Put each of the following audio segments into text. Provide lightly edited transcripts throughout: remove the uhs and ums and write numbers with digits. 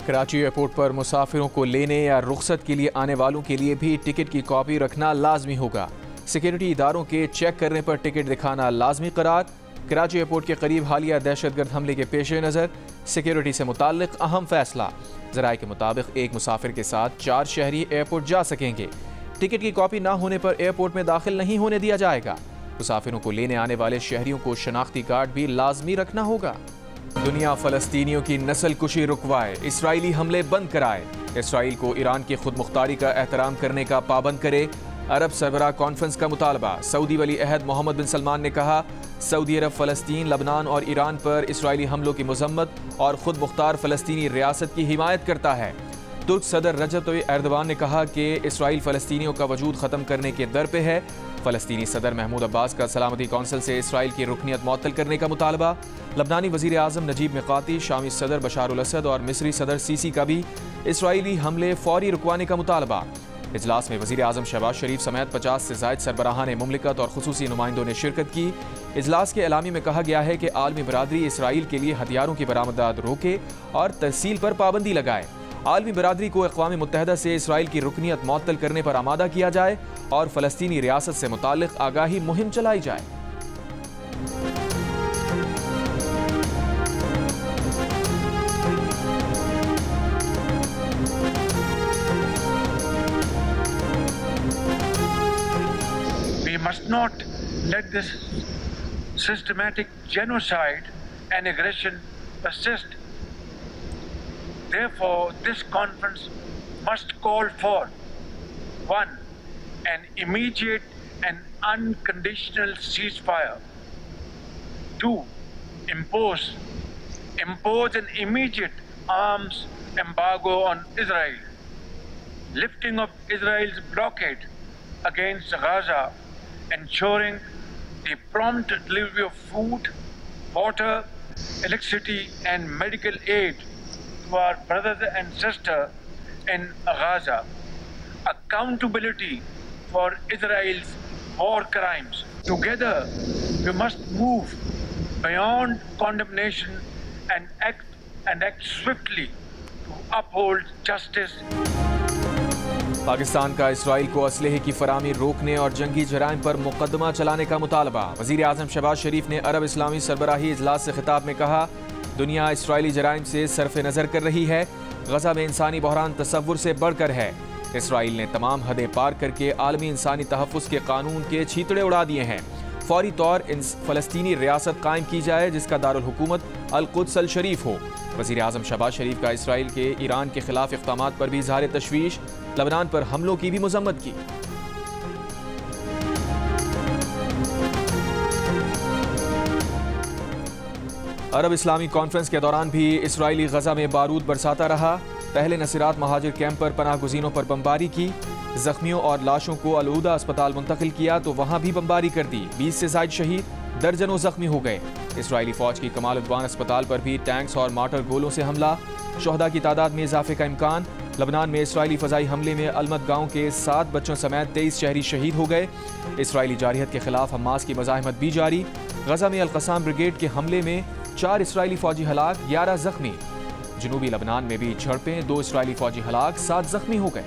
Karachi airport पर मुसाफिरों को लेने या रुखसत के लिए आने वालों के लिए भी टिकट की कॉपी रखना लाजमी होगा। सिक्योरिटी इदारों के चेक करने पर टिकट दिखाना लाजमी करार। कराची एयरपोर्ट के करीब हालिया दहशतगर्द हमले के पेश नज़र सिक्योरिटी से मुताल्लिक अहम फैसला। ज़राए के मुताबिक एक मुसाफिर के साथ 4 शहरी एयरपोर्ट जा सकेंगे। टिकट की कॉपी ना होने पर एयरपोर्ट में दाखिल नहीं होने दिया जाएगा। मुसाफिरों को लेने आने वाले शहरियों को शनाख्ती कार्ड भी लाजमी रखना होगा। दुनिया फ़लस्तीनियों की नस्ल कुशी रुकवाए, इसराइली हमले बंद कराए। इसराइल को ईरान की खुद मुख्तारी का एहतराम करने का पाबंद करे। अरब सरबराह कॉन्फ्रेंस का मुतालबा। सऊदी वली अहद मोहम्मद बिन सलमान ने कहा, सऊदी अरब फ़लस्तीन, लबनान और ईरान पर इसराइली हमलों की मजम्मत और खुद मुख्तार फ़लस्तीनी रियासत की हिमायत करता है। तुर्क सदर रजब तय्यिप एर्दोगान ने कहा कि इसराइल फ़लस्तीनियों का वजूद ख़त्म करने के दर पे है। फ़लस्तीनी सदर महमूद अब्बास का सलामती कौंसिल से इसराइल की रुकनीत मुअत्तल करने का मुतालबा। लबनानी वज़ीर आज़म नजीब मिक़ाती, शामी सदर बशार अल असद और मिस्री सदर सीसी का भी इसराइली हमले फ़ौरी रुकवाने का मुतालबा। इजलास में वज़ीर आज़म शहबाज शरीफ समेत 50 से ज़ायद सरबराहान मुमलिकत और खुसूसी नुमाइंदों ने शिरकत की। इजलास के एलामी में कहा गया है कि आलमी बरादरी इसराइल के लिए हथियारों की बरामदात रोके और तहसील पर पाबंदी लगाए। आलमी बरादरी को अक़वाम मुत्तहिदा से इसराइल की रुकनीत मुअत्तल करने पर आमादा किया जाए और फ़लस्तीनी रियासत से मुताल्लिक़ आगाही मुहिम चलाई जाए। We must not let this systematic genocide and aggression persist. Therefore, this conference must call for 1. An immediate and unconditional ceasefire. 2. Impose an immediate arms embargo on Israel. Lifting of Israel's blockade against Gaza, ensuring the prompt delivery of food, water, electricity and medical aid to our brothers and sisters in Gaza. Accountability for Israel's war crimes. Together, we must move beyond condemnation and act swiftly to uphold justice. Pakistan का Israel को असलहे की फराहमी रोकने और जंगी जराइम पर मुकदमा चलाने का मुतालबा। वज़ीर आज़म शहबाज शरीफ ने अरब इस्लामी सरबराही इजलास से खिताब में कहा, दुनिया इसराइली जराइम से सरफ नज़र कर रही है। गज़ा में इंसानी बहरान तसव्वुर से बढ़कर है। इसराइल ने तमाम हदें पार करके आलमी इंसानी तहफ़्फ़ुज़ के कानून के छींतड़े उड़ा दिए हैं। फौरी तौर फ़लस्तीनी रियासत कायम की जाए जिसका दारुल हुकूमत अल-कुद्स अल शरीफ हो। वज़ीर आज़म शहबाज शरीफ का इसराइल के ईरान के खिलाफ इक़दामात पर भी इज़हार तशवीश। लबनान पर हमलों की भी मज़म्मत की। अरब इस्लामी कॉन्फ्रेंस के दौरान भी इसराइली गज़ा में बारूद बरसाता रहा। पहले नसीरात महाजिर कैंप पर पनाह गुज़ीनों पर बमबारी की। जख्मियों और लाशों को अलउदा अस्पताल मुंतकिल किया तो वहाँ भी बमबारी कर दी। 20 से ज़ायद शहीद, दर्जनों जख्मी हो गए। इसराइली फ़ौज की कमाल उद्वान अस्पताल पर भी टैंक्स और मार्टर गोलों से हमला। शोहदा की तादाद में इजाफे का इम्कान। लबनान में इसराइली फ़ज़ाई हमले में अलमद गाँव के 7 बच्चों समेत 23 शहरी शहीद हो गए। इसराइली जारियत के खिलाफ हमास की मज़ाहमत भी जारी। गज़ा में अल-क़स्साम ब्रिगेड के हमले में 4 इसराइली फ़ौजी हलाक, 11 जख्मी। जनूबी लबनान में भी झड़पें, 2 इसराइली फ़ौजी हलाक, 7 जख्मी हो गए।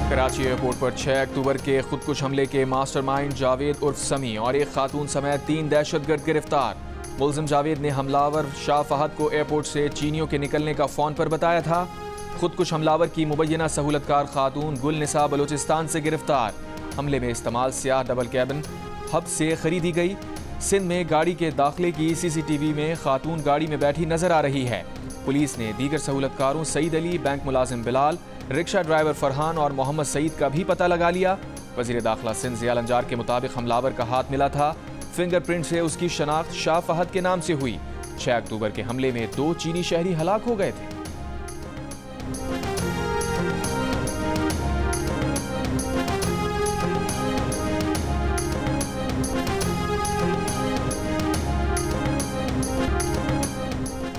कराची एयरपोर्ट पर 6 अक्टूबर के खुदकुश हमले के मास्टरमाइंड जावेद उर्फ समी और एक खातून समेत 3 दहशतगर्द गिरफ्तार। मुल्ज़िम जावेद ने हमलावर शाह फहद को एयरपोर्ट से चीनियों के निकलने का फ़ोन पर बताया था। खुदकुश हमलावर की मुबैना सहूलतकार खातून गुल निसा बलोचिस्तान से गिरफ्तार। हमले में इस्तेमाल स्याह डबल कैबिन हब से खरीदी गई। सिंध में गाड़ी के दाखिले की CCTV में खातून गाड़ी में बैठी नजर आ रही है। पुलिस ने दीगर सहूलतकारों सईद अली, बैंक मुलाजिम बिलाल, रिक्शा ड्राइवर फरहान और मोहम्मद सईद का भी पता लगा लिया। वज़ीर दाखिला सिंध ज़िया अंजार के मुताबिक हमलावर का हाथ मिला था। फिंगरप्रिंट से उसकी शनाख्त शाह फहद के नाम से हुई। 6 अक्टूबर के हमले में 2 चीनी शहरी हलाक हो गए थे।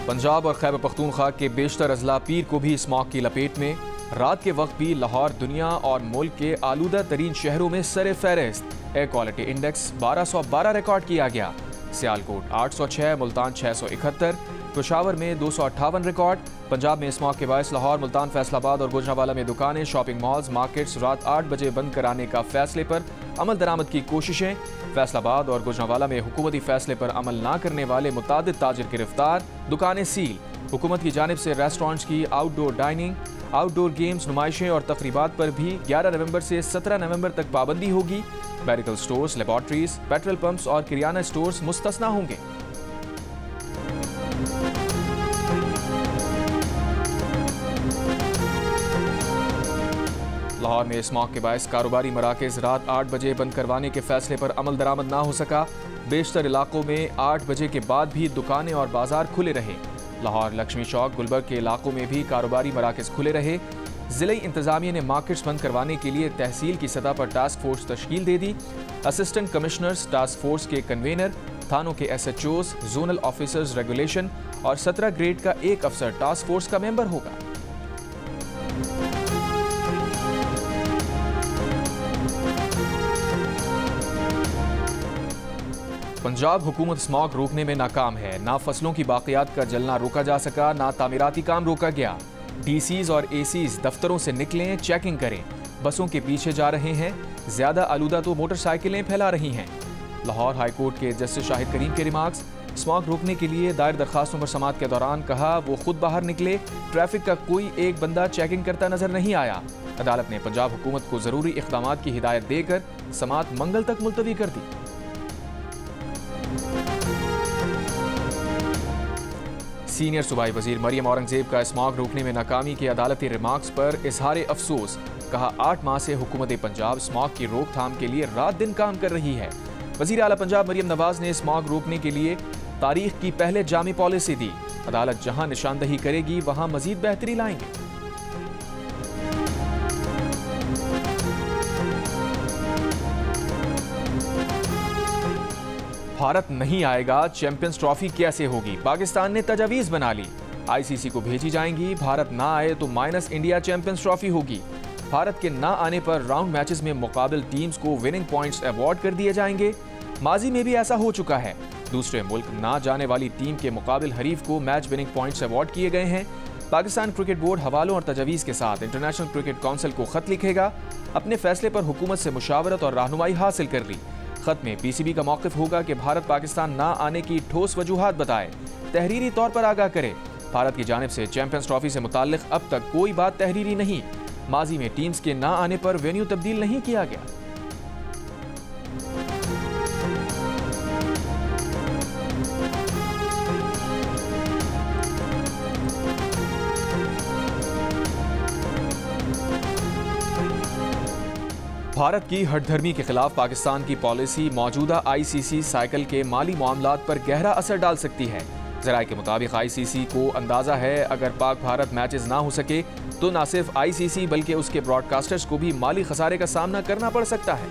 पंजाब और खैबर पख्तूनख्वा के बेशतर अजला पीर को भी स्मॉग की लपेट में। रात के वक्त भी लाहौर दुनिया और मुल्क के आलूदा तरीन शहरों में सरे फहरिस्त। एयर क्वालिटी इंडेक्स 1212 रिकॉर्ड किया गया। सियालकोट 806, मुल्तान 671, पेशावर में 258 रिकॉर्ड। पंजाब में स्मॉग के बायस लाहौर, मुल्तान, फैसलाबाद और गुजरांवाला में दुकानें, शॉपिंग मॉल्स, मार्केट्स रात 8 बजे बंद कराने का फैसले पर अमल दरामद की कोशिशें। फैसलाबाद और गुजरांवाला में हुकूमती फैसले पर अमल न करने वाले मुतादिद ताजिर गिरफ्तार, दुकानें सील। हुकूमत की जानिब से रेस्टोरेंट्स की आउटडोर डाइनिंग, आउटडोर गेम्स, नुमाइशें और तकरीबात पर भी 11 नवंबर से 17 नवंबर तक पाबंदी होगी। Medical stores, laboratories, petrol pumps और किराना स्टोर्स मुस्तस्ना होंगे। लाहौर में स्मॉग के बायस कारोबारी मराकज़ रात 8 बजे बंद करवाने के फैसले पर अमल दरामद ना हो सका। बेशतर इलाकों में 8 बजे के बाद भी दुकानें और बाजार खुले रहे। लाहौर, लक्ष्मी चौक, गुलबर्ग के इलाकों में भी कारोबारी मराकज़ खुले रहे। ज़िले इंतज़ामिया ने मार्केट्स बंद करवाने के लिए तहसील की सतह पर टास्क फोर्स तश्कील दे दी। असिस्टेंट कमिश्नर्स, टास्क फोर्स के कन्वेनर, थानों के SHOs, जोनल ऑफिसर्स रेगुलेशन और 17 ग्रेड का एक अफसर टास्क फोर्स का मेंबर होगा। पंजाब हुकूमत स्मॉग रोकने में नाकाम है। ना फसलों की बाकियात का जलना रोका जा सका, ना तामीराती काम रोका गया। DCs और ACs दफ्तरों से निकलें, चेकिंग करें। बसों के पीछे जा रहे हैं। ज्यादा आलूदा तो मोटरसाइकिलें फैला रही हैं। लाहौर हाईकोर्ट के जस्टिस शाहिद करीम के रिमार्क्स। स्मॉग रोकने के लिए दायर दरखास्तों पर समाअत के दौरान कहा वो खुद बाहर निकले, ट्रैफिक का कोई एक बंदा चेकिंग करता नजर नहीं आया। अदालत ने पंजाब हुकूमत को जरूरी इक़दाम की हिदायत देकर समाअत मंगल तक मुलतवी कर दी। सीनियर सूबाई वजीर मरियम औरंगजेब का स्मॉग रोकने में नाकामी के अदालती रिमार्क्स पर इजहार अफसोस। कहा 8 माह से हुकूमत पंजाब स्मॉग की रोकथाम के लिए रात दिन काम कर रही है। वजीर आला पंजाब मरियम नवाज ने स्मॉग रोकने के लिए तारीख की पहले जामी पॉलिसी दी। अदालत जहां निशानदही करेगी वहां मजीद बेहतरी लाएंगे। भारत नहीं आएगा, चैंपियंस ट्रॉफी कैसे होगी? पाकिस्तान ने तजावीज बना ली। ICC को भेजी जाएंगी। भारत ना आए तो माइनस इंडिया चैंपियंस ट्रॉफी होगी। भारत के ना आने पर राउंड मैचेस में मुकाबिल टीम्स को विनिंग पॉइंट्स अवार्ड कर दिए जाएंगे। माजी में भी ऐसा हो चुका है। दूसरे मुल्क ना जाने वाली टीम के मुकाबिल हरीफ को मैच विनिंग पॉइंट्स अवार्ड किए गए हैं। पाकिस्तान क्रिकेट बोर्ड हवालों और तजावीज़ के साथ इंटरनेशनल क्रिकेट काउंसिल को खत लिखेगा। अपने फैसले पर हुकूमत से मुशावरत और रहनुमाई हासिल कर ली। खत में PCB का मौक़िफ़ होगा कि भारत पाकिस्तान ना आने की ठोस वजूहात बताए, तहरीरी तौर पर आगाह करे। भारत की जानिब से चैंपियंस ट्रॉफी से मुताल्लिक अब तक कोई बात तहरीरी नहीं। माजी में टीम्स के ना आने पर वेन्यू तब्दील नहीं किया गया। भारत की हठधर्मी के खिलाफ पाकिस्तान की पॉलिसी मौजूदा ICC साइकिल के माली मामलात पर गहरा असर डाल सकती है। ज़राए के मुताबिक ICC को अंदाज़ा है अगर पाक भारत मैचेस ना हो सके तो न सिर्फ ICC बल्कि उसके ब्रॉडकास्टर्स को भी माली खसारे का सामना करना पड़ सकता है।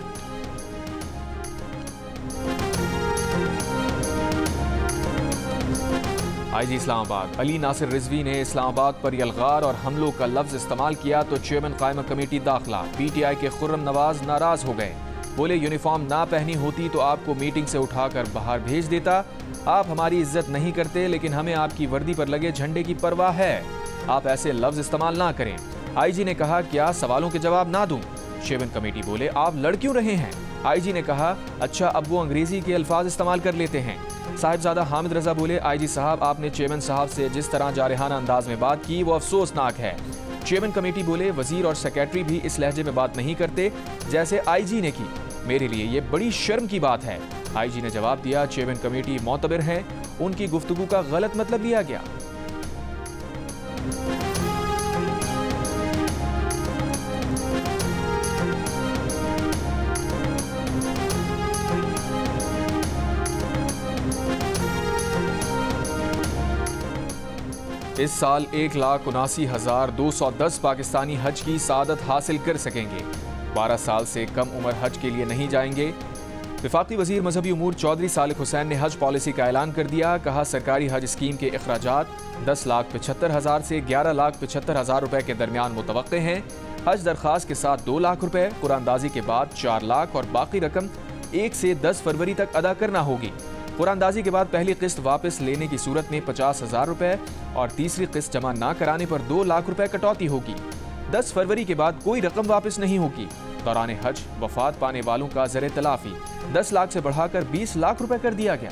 IG इस्लामाबाद अली नासिर रिजवी ने इस्लामाबाद पर यलगार और हमलों का लफ्ज इस्तेमाल किया तो चेयरमैन कायमा कमेटी दाखिला। PTI के खुर्रम नवाज नाराज हो गए। बोले यूनिफॉर्म ना पहनी होती तो आपको मीटिंग से उठाकर बाहर भेज देता। आप हमारी इज्जत नहीं करते लेकिन हमें आपकी वर्दी पर लगे झंडे की परवाह है। आप ऐसे लफ्ज इस्तेमाल ना करें। IG ने कहा क्या सवालों के जवाब ना दूं? चेयरमैन कमेटी बोले आप लड़ क्यों रहे हैं? IG ने कहा अच्छा अब वो अंग्रेजी के अल्फाज इस्तेमाल कर लेते हैं। साहिबजादा हामिद रजा बोले IG साहब आपने चेयरमैन साहब से जिस तरह जारहाना अंदाज में बात की वो अफसोसनाक है। चेयरमैन कमेटी बोले वजीर और सेक्रेटरी भी इस लहजे में बात नहीं करते जैसे IG ने की। मेरे लिए ये बड़ी शर्म की बात है। IG ने जवाब दिया चेयरमैन कमेटी मोतबर हैं, उनकी गुफ्तगू का गलत मतलब लिया गया। इस साल 1,79,210 पाकिस्तानी हज की सादत हासिल कर सकेंगे। 12 साल से कम उम्र हज के लिए नहीं जाएंगे। वफाकी वजीर मजहबी उमूर चौधरी सालिक हुसैन ने हज पॉलिसी का ऐलान कर दिया। कहा, सरकारी हज स्कीम के अखराजात 10,75,000 से 11,75,000 रुपए के दरमियान मुतवक्के हैं। हज दरख्वास्त के साथ 2 लाख रुपए, कुरानदाजी के बाद 4 लाख और बाकी रकम 1 से 10 फरवरी तक अदा करना होगी। कुरानदाजी के बाद पहली किस्त वापस लेने की सूरत में 50,000 रुपए और तीसरी किस्त जमा न कराने पर 2 लाख रुपए कटौती होगी। 10 फरवरी के बाद कोई रकम वापस नहीं होगी। दौरान हज वफात पाने वालों का ज़र तलाफी 10 लाख से बढ़ाकर 20 लाख रुपए कर दिया गया।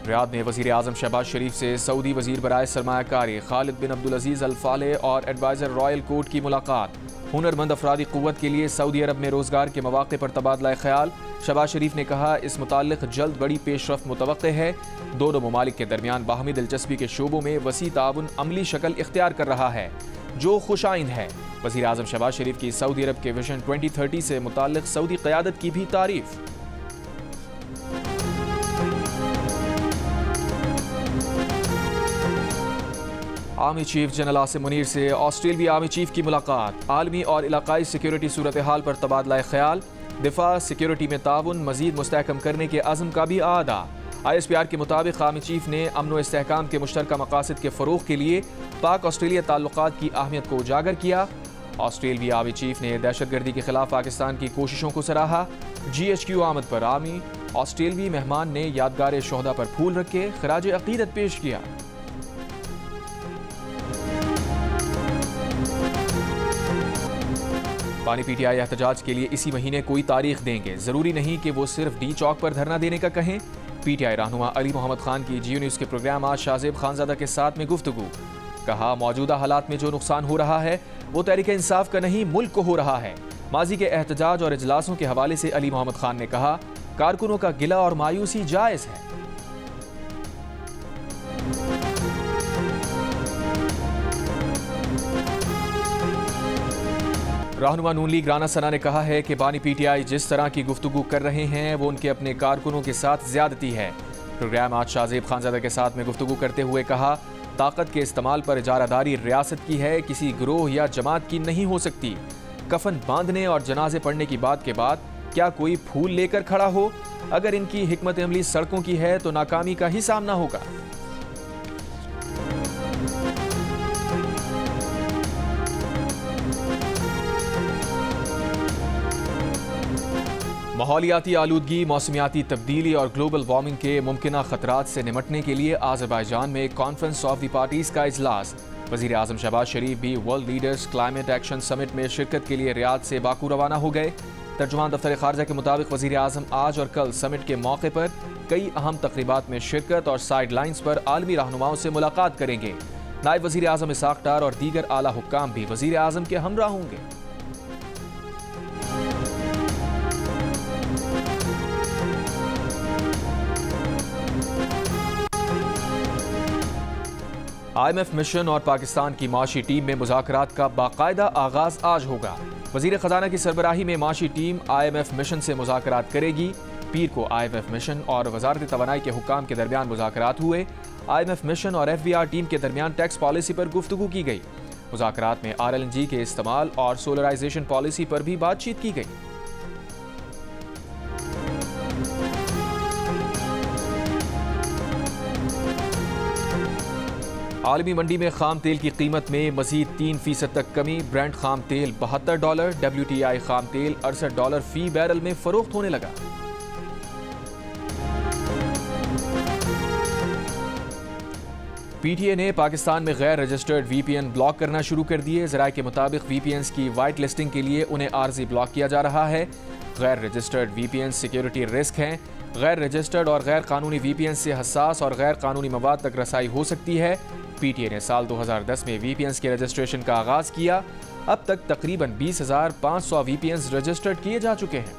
रियाद में वज़ीर आज़म शहबाज शरीफ से सऊदी वज़ीर बराए सरमायाकारी खालिद बिन अब्दुल अजीज़ अल फाले और एडवाइज़र रॉयल कोर्ट की मुलाकात। हुनरमंद अफरादी क़ुव्वत के लिए सऊदी अरब में रोज़गार के मौक़े पर तबादला ख्याल। शहबाज शरीफ ने कहा, इस मुताल्लिक़ जल्द बड़ी पेशरफ़्त मुतवक्के है। दोनों ममालिक के दरमियान बाहमी दिलचस्पी के शोबों में वसी ताउन अमली शक्ल इख्तियार कर रहा है, जो खुशाइंद है। वज़ीर आज़म शहबाज शरीफ की सऊदी अरब के विजन 2030 से मुताल्लिक़ सऊदी क़यादत की भी तारीफ़। Army chief general Asim Munir से ऑस्ट्रेलियाई आर्मी चीफ की मुलाकात। आलमी और इलाकाई सिक्योरिटी सूरत हाल पर तबादला ख्याल। दिफा सिक्योरिटी में ताउन मजीद मुस्तहकम करने के अज़्म का भी आदा। ISPR के मुताबिक आर्मी चीफ ने अमन व इस्तेहकाम के मुश्तरका मकासद के फ़रोग़ के लिए पाक ऑस्ट्रेलिया ताल्लुकात की अहमियत को उजागर किया। ऑस्ट्रेलियाई आर्मी चीफ ने दहशतगर्दी के खिलाफ पाकिस्तान की कोशिशों को सराहा। GHQ आमद पर आर्मी ऑस्ट्रेलियाई मेहमान ने यादगार शोहदा पर फूल रखे खराज अकीदत पेश किया। बानी PTI एहतजाज के लिए इसी महीने कोई तारीख देंगे, जरूरी नहीं कि वो सिर्फ D चौक पर धरना देने का कहें। PTI रहनुमा अली मोहम्मद खान की Geo न्यूज़ के प्रोग्राम आज शाहजेब खानजादा के साथ में गुफ्तगू। कहा, मौजूदा हालात में जो नुकसान हो रहा है वो तहरीक इंसाफ का नहीं, मुल्क को हो रहा है। माजी के एहतजाज और इजलासों के हवाले से अली मोहम्मद खान ने कहा, कारकुनों का गिला और मायूसी जायज़ है। रहनुमा नून लीग राना सना ने कहा है कि बानी PTI जिस तरह की गुफ्तगू कर रहे हैं वो उनके अपने कारकुनों के साथ ज्यादती है। प्रोग्राम आज शाहजेब खानजादा के साथ में गुफ्तगू करते हुए कहा, ताकत के इस्तेमाल पर इजारादारी रियासत की है, किसी गिरोह या जमात की नहीं हो सकती। कफन बांधने और जनाजे पढ़ने की बात के बाद क्या कोई फूल लेकर खड़ा हो? अगर इनकी हिकमत अमली सड़कों की है तो नाकामी का ही सामना होगा। माहौलियाती आलूदगी, मौसमियाती तब्दीली और ग्लोबल वार्मिंग के मुमकिना खतरात से निमटने के लिए आज़रबाईजान में कॉन्फ्रेंस ऑफ द पार्टीज़ का इजलास। वज़ीर आज़म शहबाज शरीफ भी world leaders climate action summit में शिरकत के लिए रियाद से बाकू रवाना हो गए। तर्जुमान दफ्तर खारजा के मुताबिक वज़ीर आज़म आज और कल समिट के मौके पर कई अहम तकरीबात में शिरकत और साइड लाइन्स पर आलमी रहनुमाओं से मुलाकात करेंगे। नायब वज़ीर आज़म इसाक डार और दीगर आला हुक्काम भी वज़ीर आज़म के हमरा होंगे। IMF मिशन और पाकिस्तान की माशी टीम में मुज़ाकरात का बाकायदा आगाज आज होगा। वज़ीर ख़जाना की सरबराही में माशी टीम IMF मिशन से मुज़ाकरात करेगी। पीर को IMF मिशन और वज़ारत तवानाई के हुक्काम के दरमियान मुज़ाकरात हुए। IMF मिशन और FBR टीम के दरमियान टैक्स पॉलिसी पर गुफ्तगू की गई। मुज़ाकरात में RLNG के इस्तेमाल और सोलराइजेशन पॉलिसी पर भी बातचीत की गई। आलमी मंडी में खाम तेल की कीमत में मजीद 3% तक कमी। ब्रेंट खाम तेल $72, WTI खाम तेल $68 फी बैरल में फरोख्त होने लगा। PTA ने पाकिस्तान में गैर रजिस्टर्ड VPN ब्लॉक करना शुरू कर दिए। ज़राए के मुताबिक VPNs की वाइट लिस्टिंग के लिए उन्हें आर्जी ब्लॉक किया जा रहा है। गैर रजिस्टर्ड VPN सिक्योरिटी रिस्क हैं। गैर रजिस्टर्ड और गैर कानूनी VPN से हसास और गैर कानूनी मवाद तक रसाई हो सकती है। PTA ने साल 2010 में VPNs के रजिस्ट्रेशन का आगाज़ किया। अब तक तकरीबन 20,500 VPNs रजिस्टर्ड किए जा चुके हैं।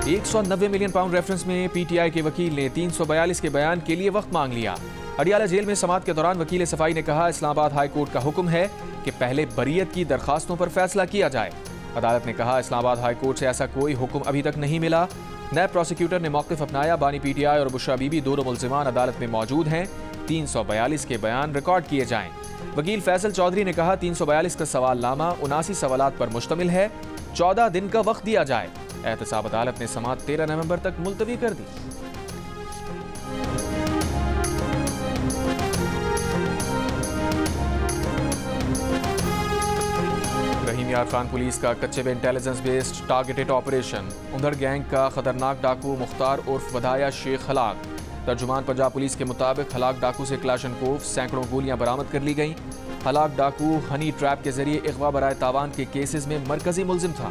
190 मिलियन पाउंड रेफरेंस में PTI के वकील ने 342 के बयान के लिए वक्त मांग लिया। अडियाला जेल में समाअत के दौरान वकील सफाई ने कहा, इस्लामाबाद हाई कोर्ट का हुक्म है कि पहले बरीयत की दरखास्तों पर फैसला किया जाए। अदालत ने कहा, इस्लामाबाद हाई कोर्ट से ऐसा कोई हुक्म अभी तक नहीं मिला। नैब प्रोसिक्यूटर ने मौक़िफ़ अपनाया। बानी PTI और बुशरा बीबी दोनों मुल्ज़िमान अदालत में मौजूद हैं। 342 के बयान रिकॉर्ड किए जाएं। वकील फैसल चौधरी ने कहा 342 का सवालनामा 79 सवालात पर मुश्तमिल है, 14 दिन का वक्त दिया जाए। एहतसाब अदालत ने समाअत 13 नवंबर तक मुलतवी कर दी। रहीम यार खान पुलिस का कच्चे में इंटेलिजेंस बेस्ड टारगेटेड ऑपरेशन। उधर गैंग का खतरनाक डाकू मुख्तार उर्फ वधाया शेख हलाक। तर्जुमान पंजाब पुलिस के मुताबिक हलाक डाकू से क्लाशनकोव सैकड़ों गोलियां बरामद कर ली गईं। हलाक डाकू हनी ट्रैप के जरिए अगवा बराए तावान के केसेस में मरकजी मुलजिम था।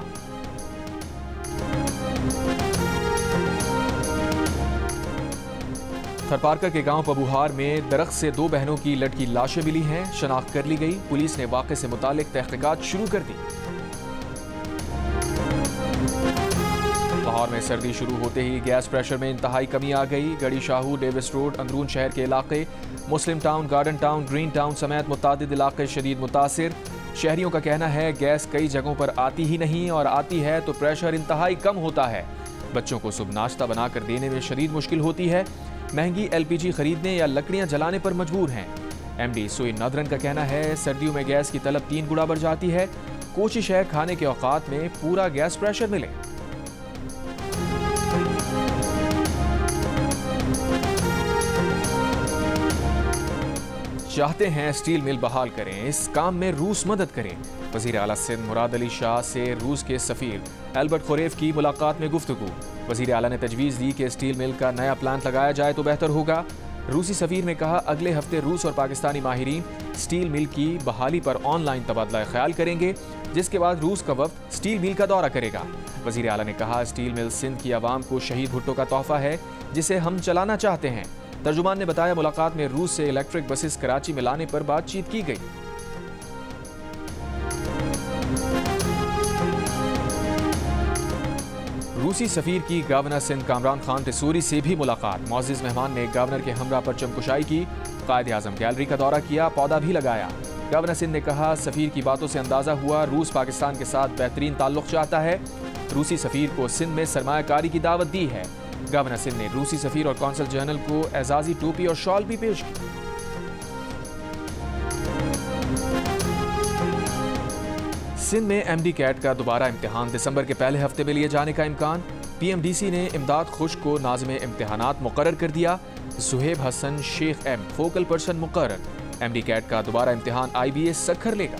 थरपारकर के गांव पबुहार में दरख्त से 2 बहनों की लटकी लाशें मिली हैं, शनाख्त कर ली गई। पुलिस ने वाक़े से मुतालिक तहकीकात शुरू कर दी। लाहौर में सर्दी शुरू होते ही गैस प्रेशर में इंतहाई कमी आ गई। गढ़ी शाहू, डेविस रोड, अंदरून शहर के इलाके, Muslim Town, Garden Town, Green Town समेत मुतादिद इलाके शदीद मुतासिर। शहरियों का कहना है गैस कई जगहों पर आती ही नहीं और आती है तो प्रेशर इंतहाई कम होता है। बच्चों को सुबह नाश्ता बनाकर देने में शदीद मुश्किल होती है। महंगी LPG खरीदने या लकड़ियां जलाने पर मजबूर हैं। MD सुइन नादरन का कहना है सर्दियों में गैस की तलब 3 गुना बढ़ जाती है। कोशिश है खाने के औकात में पूरा गैस प्रेशर मिले। चाहते हैं स्टील मिल बहाल करें, इस काम में रूस मदद करें। वज़ीर आला सिंध मुराद अली शाह से रूस के सफ़ीर एल्बर्ट खुरेफ की मुलाकात में गुफ्तगू। वज़ीर आला ने तजवीज़ दी कि स्टील मिल का नया प्लांट लगाया जाए तो बेहतर होगा। रूसी सफ़ीर ने कहा अगले हफ्ते रूस और पाकिस्तानी माहिरीन स्टील मिल की बहाली पर ऑनलाइन तबादला ख्याल करेंगे, जिसके बाद रूस का वफ़द स्टील मिल का दौरा करेगा। वज़ीर आला ने कहा स्टील मिल सिंध की आवाम को शहीद भुट्टो का तोहफा है, जिसे हम चलाना चाहते हैं। तर्जुमान ने बताया मुलाकात में रूस से इलेक्ट्रिक बसेस कराची में लाने पर बातचीत की गई। रूसी सफीर की गवर्नर सिंध कामरान खान तिसूरी से भी मुलाकात। मुअज़्ज़िज़ मेहमान ने गवर्नर के हमरा पर चमकुशाई की, कायद आज़म गैलरी का दौरा किया, पौधा भी लगाया। गवर्नर सिंध ने कहा सफीर की बातों से अंदाजा हुआ रूस पाकिस्तान के साथ बेहतरीन ताल्लुक चाहता है। रूसी सफीर को सिंध में सरमायाकारी की दावत दी है। गवर्नर सिंध ने रूसी सफीर और कौंसल जनरल को एजाजी टोपी और शॉल भी पेश की। सिंध में MD कैट का दोबारा इम्तिहान दिसंबर के पहले हफ्ते में लिए जाने का इम्कान। PMDC ने इमदाद खुश को नाज़िम इम्तिहानात मुकर्रर कर दिया। Suhaib Hasan Shaikh M focal person मुकर्रर। MD कैट का दोबारा इम्तिहान IBA सखर लेगा।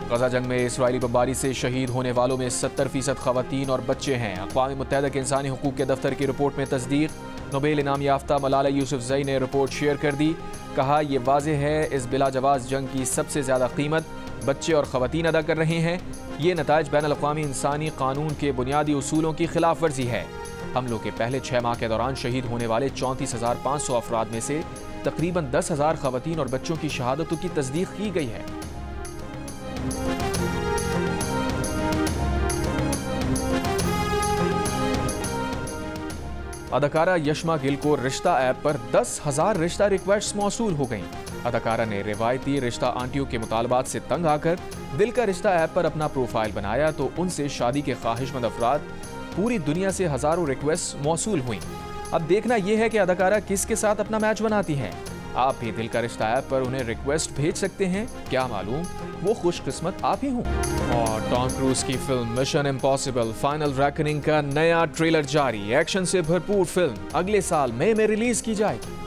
गजा जंग में इसराइली बमबारी से शहीद होने वालों में 70% खवातीन और बच्चे हैं। अक़वाम मुत्तहिदा के इंसानी हुकूक के दफ्तर की रिपोर्ट में तस्दीक। नोबेल इनाम याफ्ता मलाला यूसुफजई ने रिपोर्ट शेयर कर दी। कहा यह वाज़ेह है इस बिलाजवाज़ जंग की सबसे ज़्यादा कीमत बच्चे और खवातीन अदा कर रहे हैं। ये नताइज बैन अल-अक़वामी इंसानी कानून के बुनियादी उसूलों की खिलाफ वर्जी है। हमलों के पहले 6 माह के दौरान शहीद होने वाले 34,500 अफराद में से तकरीबन 10,000 खवातीन और बच्चों की शहादतों की तस्दीक की गई है। अदाकारा यशमा गिल को रिश्ता ऐप पर 10,000 रिश्ता रिक्वेस्ट मौसूल हो गईं। अदाकारा ने रिवायती रिश्ता आंटियों के मुतालबात से तंग आकर दिल का रिश्ता ऐप पर अपना प्रोफाइल बनाया तो उनसे शादी के ख्वाहिशमंद अफराद पूरी दुनिया से हजारों रिक्वेस्ट मौसूल हुई। अब देखना यह है कि अदाकारा किसके साथ अपना मैच बनाती हैं। आप भी दिल का रिश्ता ऐप पर उन्हें रिक्वेस्ट भेज सकते हैं, क्या मालूम वो खुशकिस्मत आप ही हों। और टॉम क्रूज की film mission impossible final reckoning का नया ट्रेलर जारी। एक्शन से भरपूर फिल्म अगले साल मई में रिलीज की जाएगी।